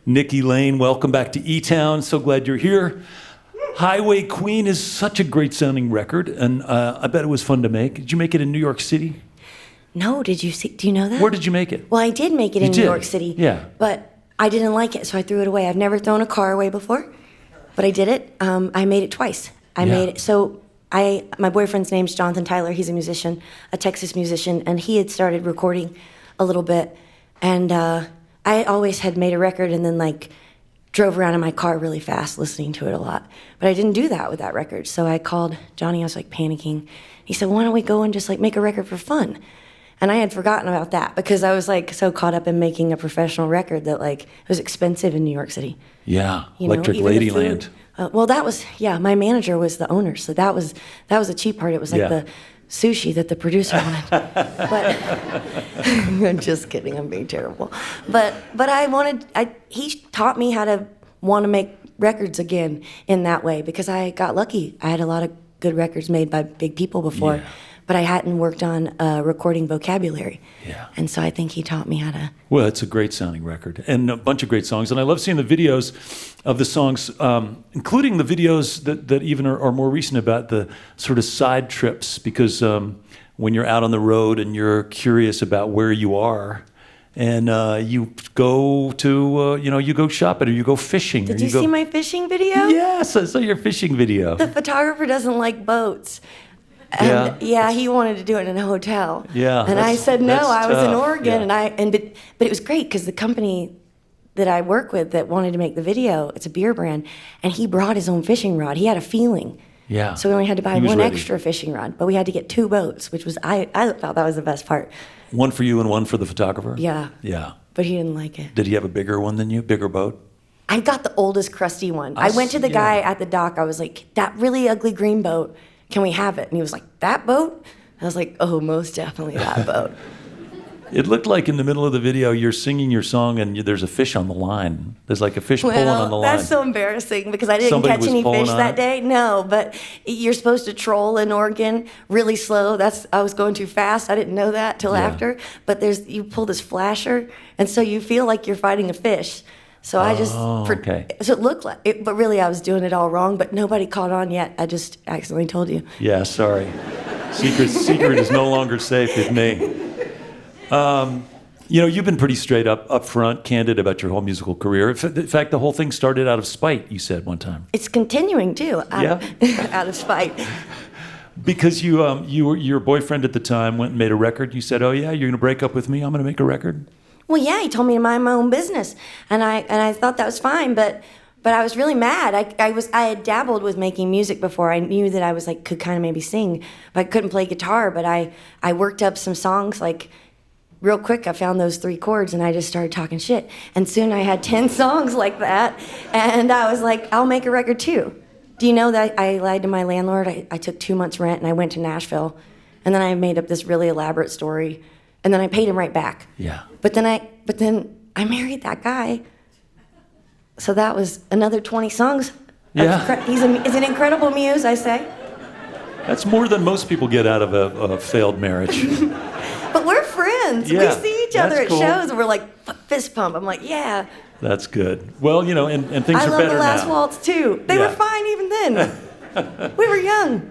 Nikki Lane, welcome back to eTown. So glad you're here. Highway Queen is such a great sounding record, and I bet it was fun to make. Did you make it in New York City? No, do you know that? Where did you make it? Well, I did make it in New York City. Yeah. But I didn't like it, so I threw it away. I've never thrown a car away before, but I did it. I made it twice. My boyfriend's name's Jonathan Tyler. He's a musician, a Texas musician, and he had started recording a little bit. And I always had made a record and then drove around in my car really fast listening to it a lot. But I didn't do that with that record. So I called Johnny. I was panicking. He said, why don't we go and just make a record for fun? And I had forgotten about that because I was so caught up in making a professional record that it was expensive in New York City. Yeah, Electric Ladyland. Well, that was, my manager was the owner, so that was the cheap part. It was the sushi that the producer wanted. But I'm just kidding, I'm being terrible. But he taught me how to want to make records again in that way because I got lucky. I had a lot of good records made by big people before, but I hadn't worked on recording vocabulary. Yeah. And so I think he taught me how to. Well, it's a great sounding record and a bunch of great songs. And I love seeing the videos of the songs, including the videos that even are more recent about the sort of side trips, because when you're out on the road and you're curious about where you are, and you go to, you go shopping or you go fishing. Did you see my fishing video? Yes, I saw your fishing video. The photographer doesn't like boats. And he wanted to do it in a hotel. Yeah. And I said no. I was in tough. Oregon, but it was great because the company that I work with that wanted to make the video, it's a beer brand, and he brought his own fishing rod. He had a feeling. Yeah. So we only had to buy one extra fishing rod, but we had to get 2 boats, which was I thought that was the best part. One for you and one for the photographer? Yeah. Yeah. But he didn't like it. Did he have a bigger one than you? Bigger boat? I got the oldest, crusty one. I went to the guy at the dock. I was like, that really ugly green boat, can we have it? And he was like, that boat? I was like, oh, most definitely that boat. It looked like in the middle of the video, you're singing your song and there's a fish on the line. There's a fish pulling on the line. That's so embarrassing because I didn't catch any fish that day. No, but you're supposed to troll in Oregon really slow. I was going too fast. I didn't know that till after. But you pull this flasher, and so you feel like you're fighting a fish. So I just, so it looked like it, but really I was doing it all wrong, but nobody caught on yet. I just accidentally told you. Yeah, sorry. Secret is no longer safe with me. You've been pretty straight up front, candid about your whole musical career. In fact, the whole thing started out of spite, you said one time. It's continuing too, out of spite. Because your boyfriend at the time went and made a record. You said, oh yeah, you're going to break up with me, I'm going to make a record? Well, yeah, he told me to mind my own business, and I thought that was fine, but I was really mad. I had dabbled with making music before. I knew that I was could kind of maybe sing, but I couldn't play guitar. But I worked up some songs real quick. I found those 3 chords, and I just started talking shit. And soon I had 10 songs like that, and I was like, I'll make a record too. Do you know that I lied to my landlord? I took 2 months' rent, and I went to Nashville, and then I made up this really elaborate story. And then I paid him right back. Yeah. But then I married that guy. So that was another 20 songs. Yeah. He's an incredible muse, I say. That's more than most people get out of a failed marriage. But we're friends. Yeah, we see each other at shows, and we're fist pump. I'm like, yeah. That's good. Well, and things are better now. I love the last waltz too. They were fine even then. We were young.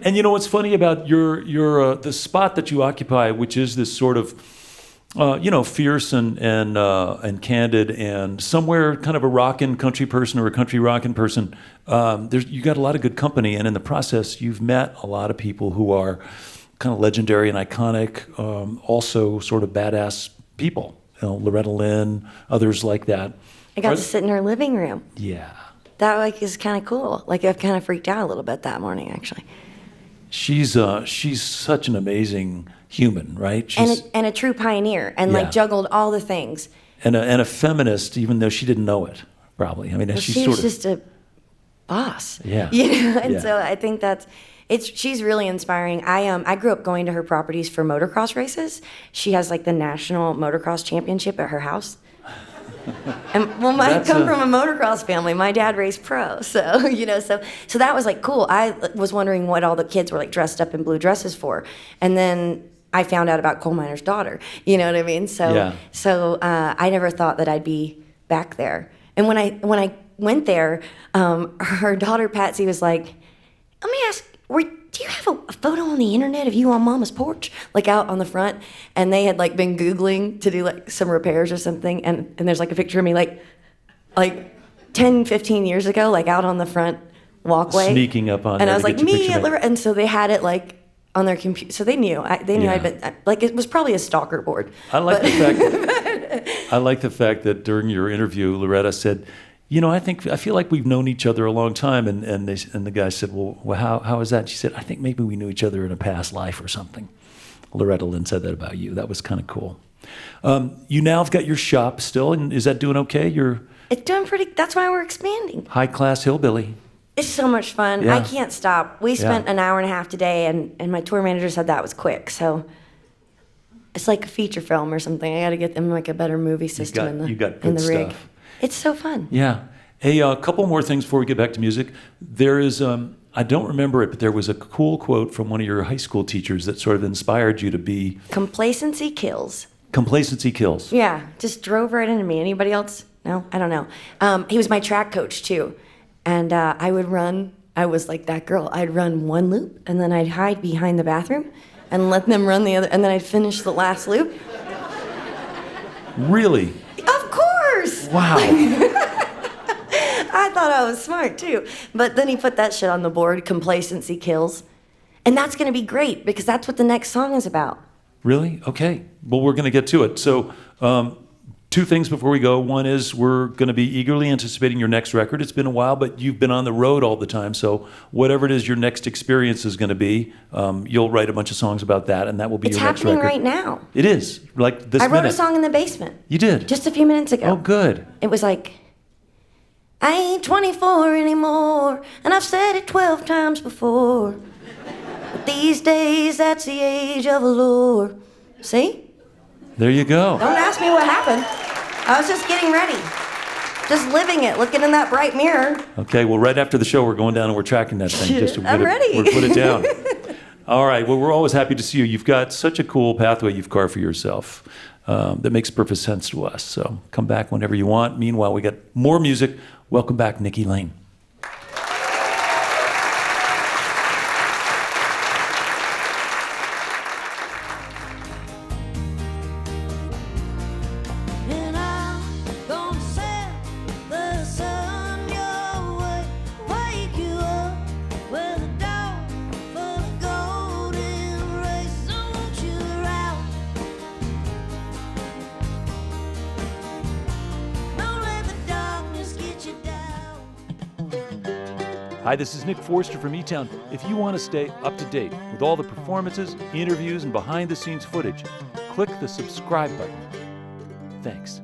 And what's funny about your the spot that you occupy, which is this sort of, fierce and candid and somewhere kind of a rockin' country person or a country rockin' person. You got a lot of good company, and in the process, you've met a lot of people who are kind of legendary and iconic, also sort of badass people. Loretta Lynn, others like that. I got to sit in her living room. Yeah. That is kind of cool. I've kind of freaked out a little bit that morning, actually. She's such an amazing human, right? And a true pioneer, and juggled all the things. And a feminist, even though she didn't know it, probably. I mean, she was just a boss. Yeah. So I think she's really inspiring. I grew up going to her properties for motocross races. She has the national motocross championship at her house. And I come from a motocross family. My dad raced pro, so so that was cool. I was wondering what all the kids were dressed up in blue dresses for, and then I found out about coal miner's daughter. You know what I mean? So I never thought that I'd be back there. And when I went there, her daughter Patsy was like, "Let me ask, do you have a photo on the internet of you on Mama's porch, like out on the front?" And they had like been Googling to do like some repairs or something, and there's like a picture of me like 10, 15 years ago, like out on the front walkway, sneaking up on. And I was like, me, at and so they had it like on their computer, so they knew. They knew Yeah. I'd been like, it was probably a stalker board. I like the fact that during your interview, Loretta said, I feel like we've known each other a long time, and the guy said, well, how is that? And she said, I think maybe we knew each other in a past life or something. Loretta Lynn said that about you. That was kind of cool. You now have got your shop still, and is that doing okay? You're It's doing pretty. That's why we're expanding. high class hillbilly. It's so much fun. Yeah. I can't stop. We spent an hour and a half today, and my tour manager said that was quick. So it's like a feature film or something. I got to get them like a better movie system You got in good the rig. stuff. It's so fun. Yeah. Hey, a couple more things before we get back to music. There is, I don't remember it, but there was a cool quote from one of your high school teachers that sort of inspired you to be... Complacency kills. Complacency kills. Yeah, just drove right into me. Anybody else? No, I don't know. He was my track coach too, and I would run. I was like that girl. I'd run one loop, and then I'd hide behind the bathroom, and let them run the other, and then I'd finish the last loop. Really? Of course. Wow. I thought I was smart too, but then he put that shit on the board. Complacency kills, and that's gonna be great because that's what the next song is about. Really? Okay. Well, we're going to get to it. So, two things before we go. One is we're going to be eagerly anticipating your next record. It's been a while, but you've been on the road all the time. So, whatever it is your next experience is going to be, you'll write a bunch of songs about that, and that will be It's your next record. happening right now. It is. Like this I wrote minute. a song in the basement. You did? Just a few minutes ago. Oh, good. It was like, I ain't 24 anymore, and I've said it 12 times before. But these days, that's the age of allure. See? There you go. Don't ask me what happened. I was just getting ready. Just living it, looking in that bright mirror. Okay, well, right after the show, we're going down and we're tracking that thing. Just to I'm ready. We'll put it down. All right, well, we're always happy to see you. You've got such a cool pathway you've carved for yourself that makes perfect sense to us. So come back whenever you want. Meanwhile, we got more music. Welcome back, Nikki Lane. And I'm gonna set the sun your way, wake you up with a dawn full of golden rays. Don't you around, don't let the darkness get you down. Hi, this is Nick Forster from eTown. If you want to stay up to date with all the performances, interviews, and behind-the-scenes footage, click the subscribe button. Thanks.